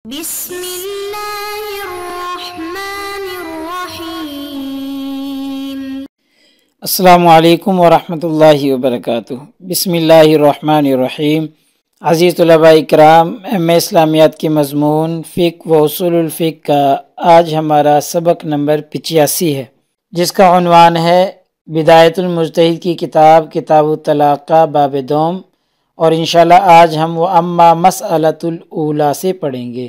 بسم اللہ الرحمن الرحیم۔ السلام علیکم ورحمۃ اللہ وبرکاتہ۔ بسم اللہ الرحمن الرحیم۔ عزیز طلباء اکرام، ایم اے اسلامیات کے مضمون فقہ و اصول الفقہ کا آج ہمارا سبق نمبر 85 ہے، جس کا عنوان ہے بدایت المجتہد کی کتاب الطلاق کا باب دوم، اور انشاءاللہ آج ہم وہ اما مسئلۃ الاولی سے پڑھیں گے۔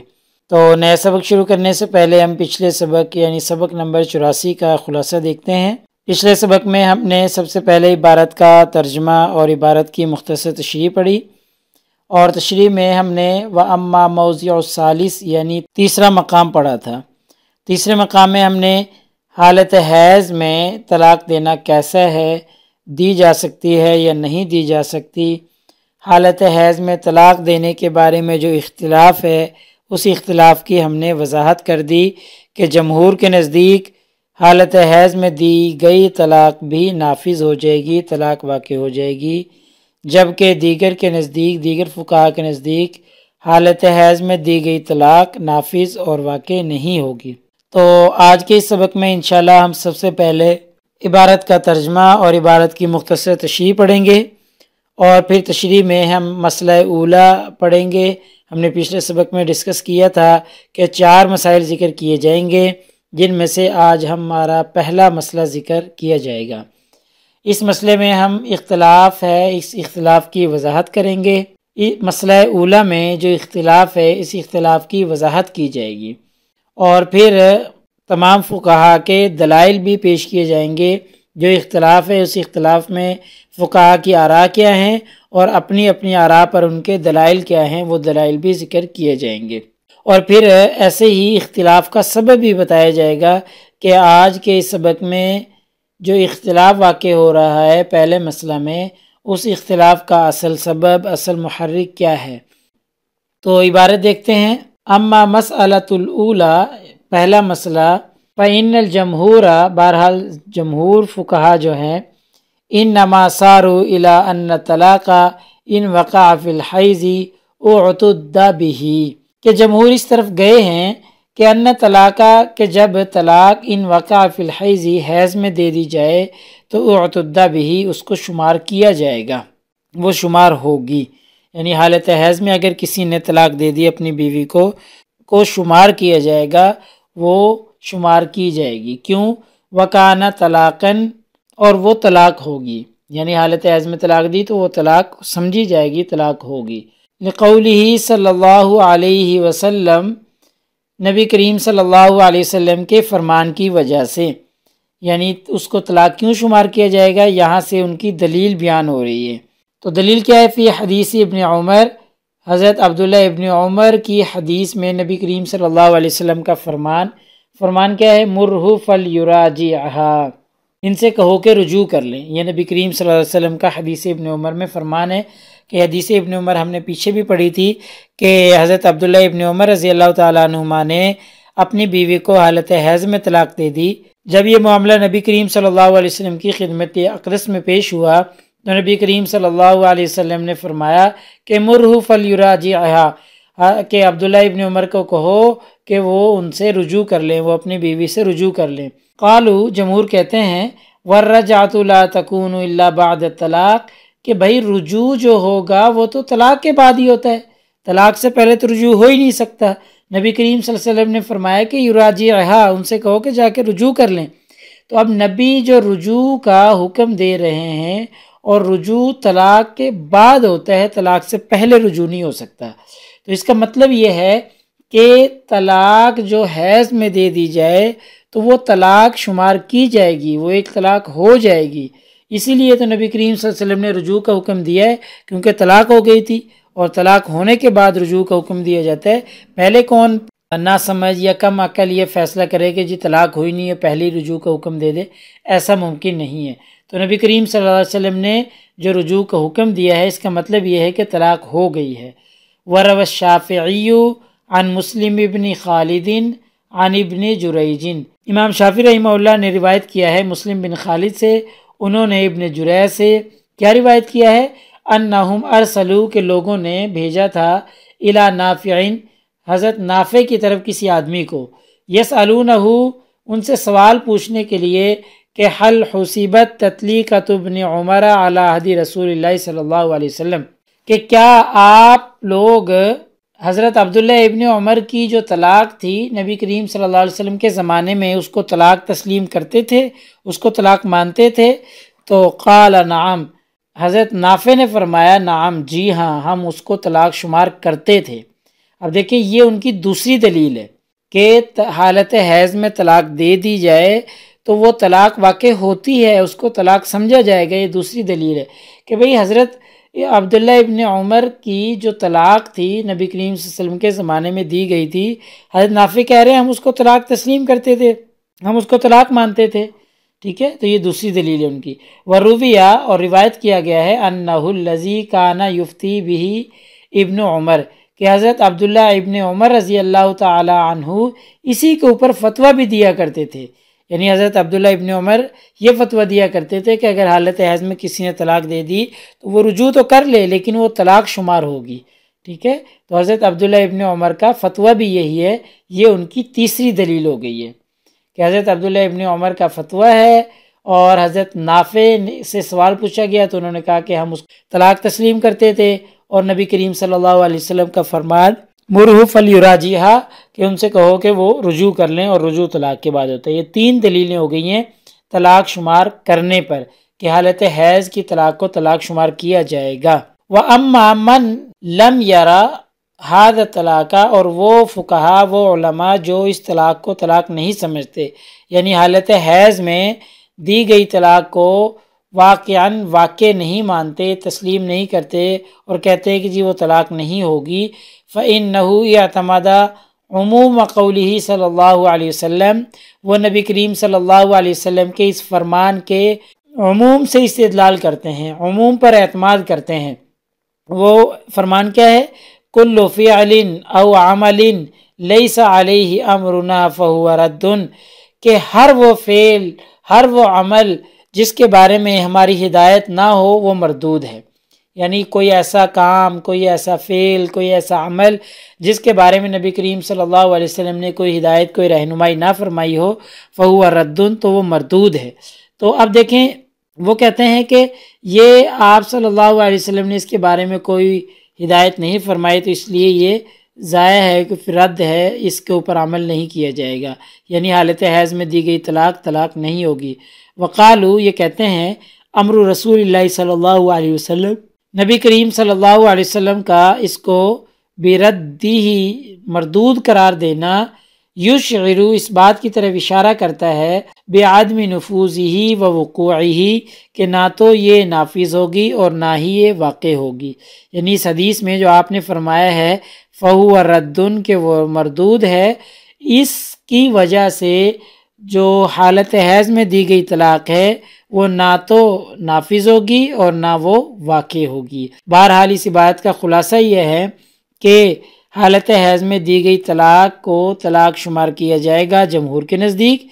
تو نیا سبق شروع کرنے سے پہلے ہم پچھلے سبق یعنی سبق نمبر 84 کا خلاصہ دیکھتے ہیں۔ پچھلے سبق میں ہم نے سب سے پہلے عبارت کا ترجمہ اور عبارت کی مختصر تشریح پڑھی، اور تشریح میں ہم نے وَأَمَّا مَوْضِعُ الثَّالِث یعنی تیسرا مقام پڑھا تھا۔ تیسرے مقام میں ہم نے حالت حیض میں طلاق دینا کیسا ہے، دی جا سکتی ہے یا نہیں دی جا سکتی۔ حالت حیض میں طلاق دینے کے بارے میں جو اختلاف ہے، اس اختلاف کی ہم نے وضاحت کر دی کہ جمہور کے نزدیک حالت حیض میں دی گئی طلاق بھی نافذ ہو جائے گی، طلاق واقع ہو جائے گی، جبکہ دیگر فقہا کے نزدیک حالت حیض میں دی گئی طلاق نافذ اور واقع نہیں ہوگی۔ تو آج کے اس سبق میں انشاءاللہ ہم سب سے پہلے عبارت کا ترجمہ اور عبارت کی مختصر تشریح پڑھیں گے، اور پھر تشریح میں ہم مسئلہ اولا پڑھیں گے۔ ہم نے پچھلے سبق میں ڈسکس کیا تھا کہ 4 مسائل ذکر کیے جائیں گے، جن میں سے آج ہمارا پہلا مسئلہ ذکر کیا جائے گا۔ اس مسئلے میں ہم اختلاف ہے، اس اختلاف کی وضاحت کریں گے۔ مسئلہ اولا میں جو اختلاف ہے، اس اختلاف کی وضاحت کی جائے گی، اور پھر تمام فقہا کے دلائل بھی پیش کیے جائیں گے۔ جو اختلاف ہے، اس اختلاف میں فقہا کی آراء کیا ہیں اور اپنی اپنی آراء پر ان کے دلائل کیا ہیں، وہ دلائل بھی ذکر کیے جائیں گے، اور پھر ایسے ہی اختلاف کا سبب بھی بتایا جائے گا کہ آج کے اس سبق میں جو اختلاف واقع ہو رہا ہے پہلے مسئلہ میں، اس اختلاف کا اصل سبب، اصل محرک کیا ہے۔ تو عبارت دیکھتے ہیں۔ اما مسئلۃ الاولی، پہلا مسئلہ، فإن الجمہور، بہرحال جمہور فقہا جو ہیں، انما صاروا الی ان طلاق ان وقع فی الحیض اعتد بہ، کہ جمہور اس طرف گئے ہیں کہ ان طلاق، کہ جب طلاق ان وقع فی الحیض، حیض میں دے دی جائے تو اعتد بہ، اس کو شمار کیا جائے گا، وہ شمار ہوگی۔ یعنی حالت حیض میں اگر کسی نے طلاق دے دی اپنی بیوی کو شمار کیا جائے گا، وہ شمار کی جائے گی۔ کیوں؟ وکانہ طلاقاً، اور وہ طلاق ہوگی، یعنی حالت حیض میں طلاق دی تو وہ طلاق سمجھی جائے گی، طلاق ہوگی۔ لقولہ صلی اللہ علیہ وسلم، نبی کریم صلی اللہ علیہ وسلم کے فرمان کی وجہ سے، یعنی اس کو طلاق کیوں شمار کیا جائے گا، یہاں سے ان کی دلیل بیان ہو رہی ہے۔ تو دلیل کیا ہے؟ فی حدیث ابن عمر، حضرت عبداللہ ابن عمر کی حدیث میں نبی کریم صلی اللہ علیہ وسلم کا فرمان کیا ہے؟ مرہ فلیراجعھا، ان سے کہو کہ رجوع کر لیں۔ یہ نبی کریم صلی اللہ علیہ وسلم کا حدیث ابن عمر میں فرمان ہے کہ حدیث ابن عمر ہم نے پیچھے بھی پڑھی تھی کہ حضرت عبداللہ ابن عمر رضی اللہ تعالیٰ عنہما نے اپنی بیوی کو حالت حیض میں طلاق دے دی۔ جب یہ معاملہ نبی کریم صلی اللہ علیہ وسلم کی خدمت اقدس میں پیش ہوا تو نبی کریم صلی اللہ علیہ وسلم نے فرمایا کہ مرہ فلیراجعھا، کہ عبداللہ ابن عمر کو کہو کہ وہ ان سے رجوع کر لیں، وہ اپنی بیوی سے رجوع کر لیں۔ قالو، جمہور کہتے ہیں، والرجعۃ لا تکون الا بعد الطلاق، کہ بھائی رجوع جو ہوگا وہ تو طلاق کے بعد ہی ہوتا ہے، طلاق سے پہلے تو رجوع ہو ہی نہیں سکتا۔ نبی کریم صلی اللہ علیہ وسلم نے فرمایا کہ یراجعھا، ان سے کہو کہ جا کے رجوع کر لیں۔ تو اب نبی جو رجوع کا حکم دے رہے ہیں، اور رجوع طلاق کے بعد ہوتا ہے، طلاق سے پہلے رجوع نہیں ہو سکتا۔ تو اس کا مطلب یہ ہے کہ طلاق جو حیض میں دے دی جائے تو وہ طلاق شمار کی جائے گی، وہ ایک طلاق ہو جائے گی۔ اسی لیے تو نبی کریم صلی اللہ علیہ وسلم نے رجوع کا حکم دیا ہے، کیونکہ طلاق ہو گئی تھی، اور طلاق ہونے کے بعد رجوع کا حکم دیا جاتا ہے۔ پہلے کون نہ سمجھ یا کم عقل یہ فیصلہ کرے کہ جی طلاق ہوئی نہیں ہے، پہلے رجوع کا حکم دے دے، ایسا ممکن نہیں ہے۔ تو نبی کریم صلی اللہ علیہ وسلم نے جو رجوع کا حکم دیا ہے، اس کا مطلب یہ ہے کہ طلاق ہو گئی ہے۔ وروى الشافعی عن مسلم ابن خالد عن ابن جریج، امام شافعی رحمہ اللہ نے روایت کیا ہے مسلم بن خالد سے، انہوں نے ابن جریج سے کیا روایت کیا ہے؟ انہم ارسلوا، کہ لوگوں نے بھیجا تھا، الی نافع، حضرت نافع کی طرف کسی آدمی کو، یسألونہ، ان سے سوال پوچھنے کے لیے کہ حل حسیبت تطلیقۃ ابن عمر علی عہد رسول اللہ صلی اللہ علیہ وسلم، کہ کیا آپ لوگ حضرت عبداللہ ابن عمر کی جو طلاق تھی نبی کریم صلی اللہ علیہ وسلم کے زمانے میں اس کو طلاق تسلیم کرتے تھے، اس کو طلاق مانتے تھے؟ تو قال نعم، حضرت نافع نے فرمایا نعم، جی ہاں، ہم اس کو طلاق شمار کرتے تھے۔ اب دیکھیں یہ ان کی دوسری دلیل ہے کہ حالت حیض میں طلاق دے دی جائے تو وہ طلاق واقع ہوتی ہے، اس کو طلاق سمجھا جائے گا۔ یہ دوسری دلیل ہے کہ بھئی حضرت عبداللہ ابن عمر کی جو طلاق تھی نبی کریم صلی اللہ علیہ وسلم کے زمانے میں دی گئی تھی، حضرت نافع کہہ رہے ہیں ہم اس کو طلاق تسلیم کرتے تھے، ہم اس کو طلاق مانتے تھے، ٹھیک ہے؟ تو یہ دوسری دلیل ہے ان کی۔ ورویہ، اور روایت کیا گیا ہے، انہ الذی کان یفتی بہ ابن عمر، کہ حضرت عبداللہ ابن عمر رضی اللہ تعالی عنہ اسی کے اوپر فتویٰ بھی دیا کرتے تھے۔ یعنی حضرت عبداللہ ابن عمر یہ فتویٰ دیا کرتے تھے کہ اگر حالت حیض میں کسی نے طلاق دے دی تو وہ رجوع تو کر لے لیکن وہ طلاق شمار ہوگی، ٹھیک ہے؟ تو حضرت عبداللہ ابن عمر کا فتویٰ بھی یہی ہے، یہ ان کی تیسری دلیل ہو گئی ہے کہ حضرت عبداللہ ابن عمر کا فتویٰ ہے، اور حضرت نافع سے سوال پوچھا گیا تو انہوں نے کہا کہ ہم اس طلاق تسلیم کرتے تھے، اور نبی کریم صلی اللہ علیہ وسلم کا فرمان مرہ فلیراجعھا، کہ ان سے کہو کہ وہ رجوع کر لیں، اور رجوع طلاق کے بعد ہوتا ہے۔ یہ تین دلیلیں ہو گئی ہیں طلاق شمار کرنے پر کہ حالت حیض کی طلاق کو طلاق شمار کیا جائے گا۔ وَأَمَّا مَن لَمْ يَرَ هَذَا الطلاق، اور وہ فقہا، وہ علماء جو اس طلاق کو طلاق نہیں سمجھتے، یعنی حالت حیض میں دی گئی طلاق کو واقعاً واقع نہیں مانتے، تسلیم نہیں کرتے، اور کہتے ہیں کہ جی وہ طلاق نہیں ہوگی، فَإِنَّهُ اعْتَمَدَ عموم قولہ صلی اللہ علیہ وسلم، وہ نبی کریم صلی اللہ علیہ وسلم کے اس فرمان کے عموم سے استدلال کرتے ہیں، عموم پر اعتماد کرتے ہیں۔ وہ فرمان کیا ہے؟ کل فعل او عمل لیس علیہ امرنا فہو رد، کہ ہر وہ فعل، ہر وہ عمل جس کے بارے میں ہماری ہدایت نہ ہو وہ مردود ہے۔ یعنی کوئی ایسا کام، کوئی ایسا فعل، کوئی ایسا عمل جس کے بارے میں نبی کریم صلی اللہ علیہ وسلم نے کوئی ہدایت، کوئی رہنمائی نہ فرمائی ہو، فہو رد، تو وہ مردود ہے۔ تو اب دیکھیں وہ کہتے ہیں کہ یہ آپ صلی اللہ علیہ وسلم نے اس کے بارے میں کوئی ہدایت نہیں فرمائی، تو اس لیے یہ ضائع ہے، کہ رد ہے، اس کے اوپر عمل نہیں کیا جائے گا، یعنی حالت حیض میں دی گئی طلاق طلاق نہیں ہوگی۔ وقالو، یہ کہتے ہیں امر رسول اللہ صلی اللہ علیہ وسلم، نبی کریم صلی اللہ علیہ وسلم کا اس کو بردی ہی مردود قرار دینا، یشعر، اس بات کی طرف اشارہ کرتا ہے، بعدم نفوذہ و وقوعہ، کہ نہ تو یہ نافذ ہوگی اور نہ ہی یہ واقع ہوگی۔ یعنی اس حدیث میں جو آپ نے فرمایا ہے فہو رد، کہ وہ مردود ہے، اس کی وجہ سے جو حالت حیض میں دی گئی طلاق ہے وہ نہ تو نافذ ہوگی اور نہ وہ واقع ہوگی۔ بہرحال اس بات کا خلاصہ یہ ہے کہ حالت حیض میں دی گئی طلاق کو طلاق شمار کیا جائے گا جمہور کے نزدیک،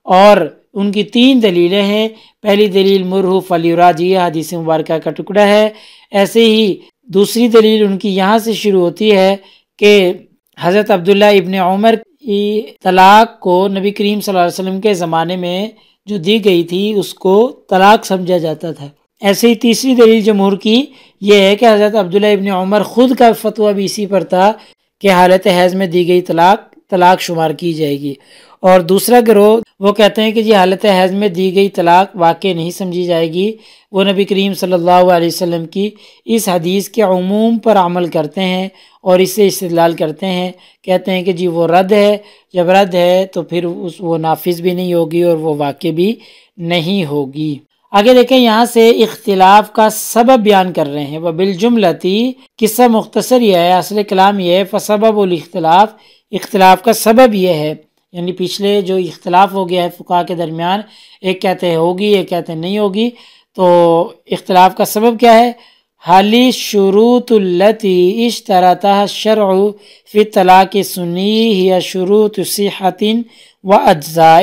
اور ان کی تین دلیلیں ہیں۔ پہلی دلیل مرہ فلیراجعھا، حدیث مبارکہ کا ٹکڑا ہے۔ ایسے ہی دوسری دلیل ان کی یہاں سے شروع ہوتی ہے کہ حضرت عبداللہ ابن عمر کی طلاق کو نبی کریم صلی اللہ علیہ وسلم کے زمانے میں جو دی گئی تھی اس کو طلاق سمجھا جاتا تھا۔ ایسے ہی تیسری دلیل جمہور کی یہ ہے کہ حضرت عبداللہ ابن عمر خود کا فتویٰ بھی اسی پر تھا کہ حالت حیض میں دی گئی طلاق شمار کی جائے گی، اور دوسرا گروہ وہ کہتے ہیں کہ جی حالت حیض میں دی گئی طلاق واقع نہیں سمجھی جائے گی، وہ نبی کریم صلی اللہ علیہ وسلم کی اس حدیث کے عموم پر عمل کرتے ہیں اور اس سے استدلال کرتے ہیں، کہتے ہیں کہ جی وہ رد ہے، جب رد ہے تو پھر وہ نافذ بھی نہیں ہوگی اور وہ واقع بھی نہیں ہوگی۔ آگے دیکھیں، یہاں سے اختلاف کا سبب بیان کر رہے ہیں۔ وبالجملتی، قصہ مختصر یہ ہے، اصل کلام یہ ہے، فسبب الاختلاف، اختلاف کا سبب یہ ہے، یعنی پچھلے جو اختلاف ہو گیا ہے فقہاء کے درمیان، ایک کہتے ہیں ہوگی، ایک کہتے ہیں نہیں ہوگی، تو اختلاف کا سبب کیا ہے؟ حل شروط التی اشترطها الشرع فی الطلاق السنی ہی شروط صحت و اجزاء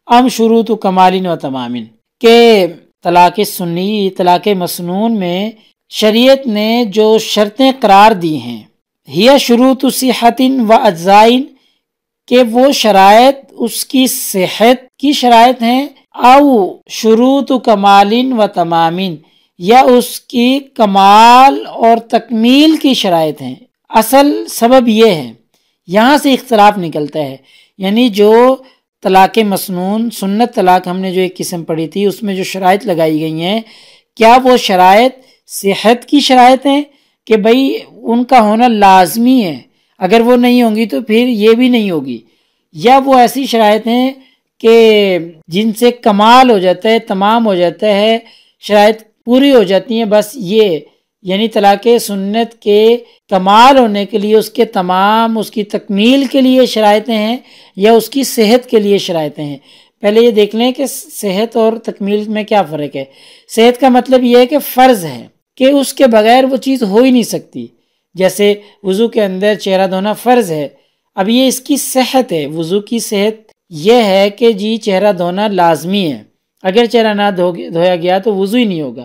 ام شروط کمال و تمام، کہ طلاق سنی، طلاق مسنون میں شریعت نے جو شرطیں قرار دی ہیں ہی شروط صحت و اجزائن کہ وہ شرائط اس کی صحت کی شرائط ہیں، او شروط کمال و تمامین یا اس کی کمال اور تکمیل کی شرائط ہیں۔ اصل سبب یہ ہے، یہاں سے اختلاف نکلتا ہے، یعنی جو طلاق مسنون سنت طلاق ہم نے جو ایک قسم پڑھی تھی اس میں جو شرائط لگائی گئی ہیں، کیا وہ شرائط صحت کی شرائط ہیں کہ بھئی ان کا ہونا لازمی ہے، اگر وہ نہیں ہوں گی تو پھر یہ بھی نہیں ہوگی، یا وہ ایسی شرائط ہیں کہ جن سے کمال ہو جاتا ہے، تمام ہو جاتا ہے، شرائط پوری ہو جاتی ہیں، بس یہ یعنی طلاق سنت کے کمال ہونے کے لیے، اس کے تمام، اس کی تکمیل کے لیے شرائطیں ہیں یا اس کی صحت کے لیے شرائطیں ہیں۔ پہلے یہ دیکھ لیں کہ صحت اور تکمیل میں کیا فرق ہے۔ صحت کا مطلب یہ ہے کہ فرض ہے کہ اس کے بغیر وہ چیز ہو ہی نہیں سکتی، جیسے وضو کے اندر چہرہ دھونا فرض ہے، اب یہ اس کی صحت ہے، وضو کی صحت یہ ہے کہ جی چہرہ دھونا لازمی ہے، اگر چہرہ نہ دھویا گیا تو وضو ہی نہیں ہوگا۔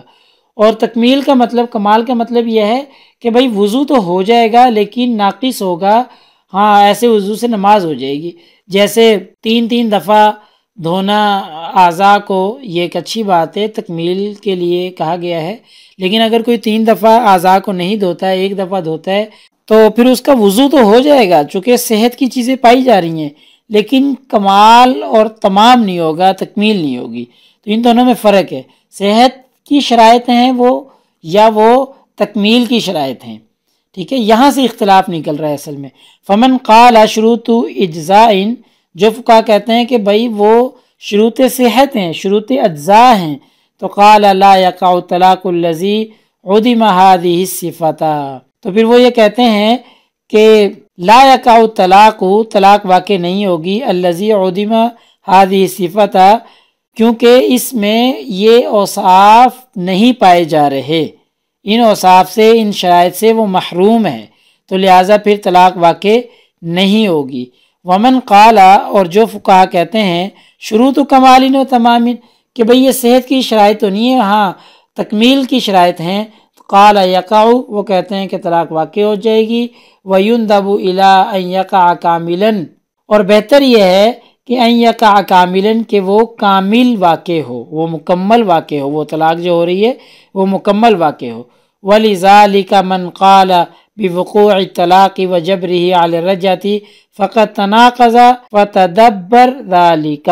اور تکمیل کا مطلب، کمال کا مطلب یہ ہے کہ بھئی وضو تو ہو جائے گا لیکن ناقص ہوگا، ہاں ایسے وضو سے نماز ہو جائے گی، جیسے 3 دفعہ دھونا اعضاء کو، یہ ایک اچھی بات ہے، تکمیل کے لیے کہا گیا ہے، لیکن اگر کوئی 3 دفعہ اعضاء کو نہیں دھوتا ہے، 1 دفعہ دھوتا ہے تو پھر اس کا وضو تو ہو جائے گا، چونکہ صحت کی چیزیں پائی جا رہی ہیں، لیکن کمال اور تمام نہیں ہوگا، تکمیل نہیں ہوگی۔ تو ان دونوں میں فرق ہے، صحت کی شرائط ہیں وہ یا وہ تکمیل کی شرائط ہیں، ٹھیک ہے، یہاں سے اختلاف نکل رہا ہے اصل میں۔ فمن قال شروط اجزاء، جو فقہا کہتے ہیں کہ بھائی وہ شروط صحت ہیں، شروط اجزاء ہیں، تو قال لا یقع طلاق الذی عدم هذه الصفۃ، تو پھر وہ یہ کہتے ہیں کہ لا یقع طلاق، طلاق واقع نہیں ہوگی، الذی عدم هذه الصفۃ، کیونکہ اس میں یہ اوصاف نہیں پائے جا رہے، ان اوصاف سے، ان شرائط سے وہ محروم ہے، تو لہٰذا پھر طلاق واقع نہیں ہوگی۔ ومن قال، اور جو فقہا کہتے ہیں شروط کمال و تمام، کہ بھئی یہ صحت کی شرائط تو نہیں ہے، ہاں تکمیل کی شرائط ہیں، قال یقع، وہ کہتے ہیں کہ طلاق واقع ہو جائے گی، ویندب الی ان یقع کاملا، اور بہتر یہ ہے کہ ان یقع کاملا، کہ وہ کامل واقع ہو، وہ مکمل واقع ہو، وہ طلاق جو ہو رہی ہے وہ مکمل واقع ہو۔ ولذلک من قال بوقوع الطلاق وجبره علی الرجعۃ فقد تناقض فتدبر ذلک،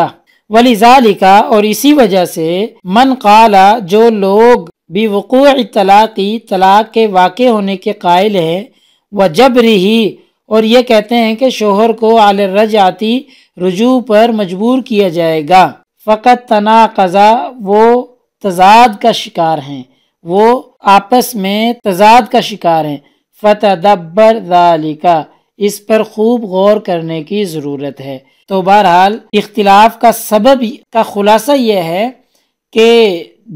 ولذلک، اور اسی وجہ سے، من قال، جو لوگ بوقوع الطلاق، طلاق کے واقع ہونے کے قائل ہیں، وجبرہ، اور یہ کہتے ہیں کہ شوہر کو علی الرجعۃ، رجوع پر مجبور کیا جائے گا، فقط تناقض، وہ تضاد کا شکار ہیں، وہ آپس میں تضاد کا شکار ہیں، فتدبر ذالک، اس پر خوب غور کرنے کی ضرورت ہے۔ تو بہرحال اختلاف کا سبب کا خلاصہ یہ ہے کہ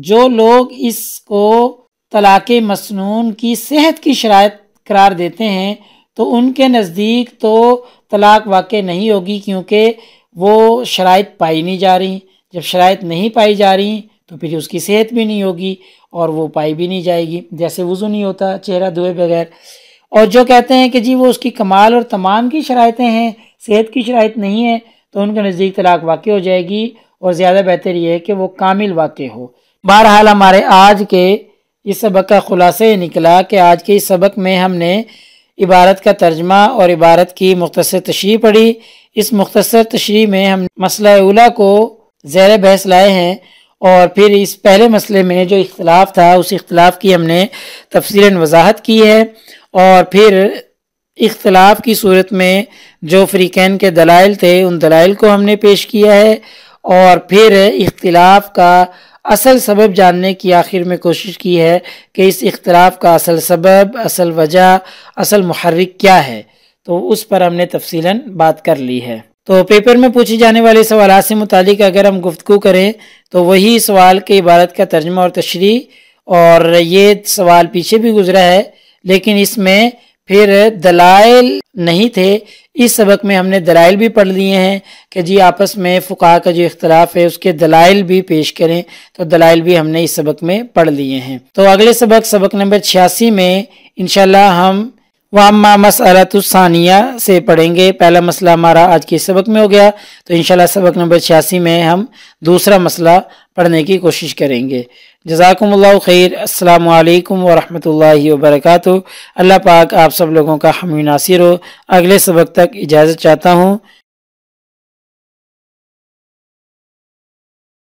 جو لوگ اس کو طلاق مسنون کی صحت کی شرائط قرار دیتے ہیں تو ان کے نزدیک تو طلاق واقع نہیں ہوگی، کیونکہ وہ شرائط پائی نہیں جا رہی، جب شرائط نہیں پائی جا رہی تو پھر اس کی صحت بھی نہیں ہوگی اور وہ پائی بھی نہیں جائے گی، جیسے وضو نہیں ہوتا چہرہ دھوئے بغیر۔ اور جو کہتے ہیں کہ جی وہ اس کی کمال اور تمام کی شرائطیں ہیں، صحت کی شرائط نہیں ہے، تو ان کے نزدیک طلاق واقع ہو جائے گی، اور زیادہ بہتر یہ ہے کہ وہ کامل واقع ہو۔ بہرحال ہمارے آج کے اس سبق کا خلاصہ یہ نکلا کہ آج کے اس سبق میں ہم نے عبارت کا ترجمہ اور عبارت کی مختصر تشریح پڑھی۔ اس مختصر تشریح میں ہم مسئلہ اولا کو زیر بحث لائے ہیں، اور پھر اس پہلے مسئلے میں جو اختلاف تھا اس اختلاف کی ہم نے تفصیلاً وضاحت کی ہے، اور پھر اختلاف کی صورت میں جو فریقین کے دلائل تھے ان دلائل کو ہم نے پیش کیا ہے، اور پھر اختلاف کا اصل سبب جاننے کی آخر میں کوشش کی ہے کہ اس اختلاف کا اصل سبب، اصل وجہ، اصل محرک کیا ہے، تو اس پر ہم نے تفصیلاً بات کر لی ہے۔ تو پیپر میں پوچھی جانے والے سوالات سے متعلق اگر ہم گفتگو کریں تو وہی سوال کے عبارت کا ترجمہ اور تشریح، اور یہ سوال پیچھے بھی گزرا ہے لیکن اس میں پھر دلائل نہیں تھے، اس سبق میں ہم نے دلائل بھی پڑھ لیے ہیں کہ جی آپس میں فقہا کا جو اختلاف ہے اس کے دلائل بھی پیش کریں، تو دلائل بھی ہم نے اس سبق میں پڑھ لیے ہیں۔ تو اگلے سبق نمبر 86 میں انشاءاللہ ہم وَأَمَّا مَسْأَلَةُ الثَّانِيَہ سے پڑھیں گے۔ پہلا مسئلہ ہمارا آج کے سبق میں ہو گیا، تو انشاءاللہ سبق نمبر 86 میں ہم دوسرا مسئلہ پڑھنے کی کوشش کریں گے۔ جزاکم اللہ خیر۔ السلام علیکم ورحمۃ اللہ وبرکاتہ۔ اللہ پاک آپ سب لوگوں کا حامی ناصر ہو۔ اگلے سبق تک اجازت چاہتا ہوں۔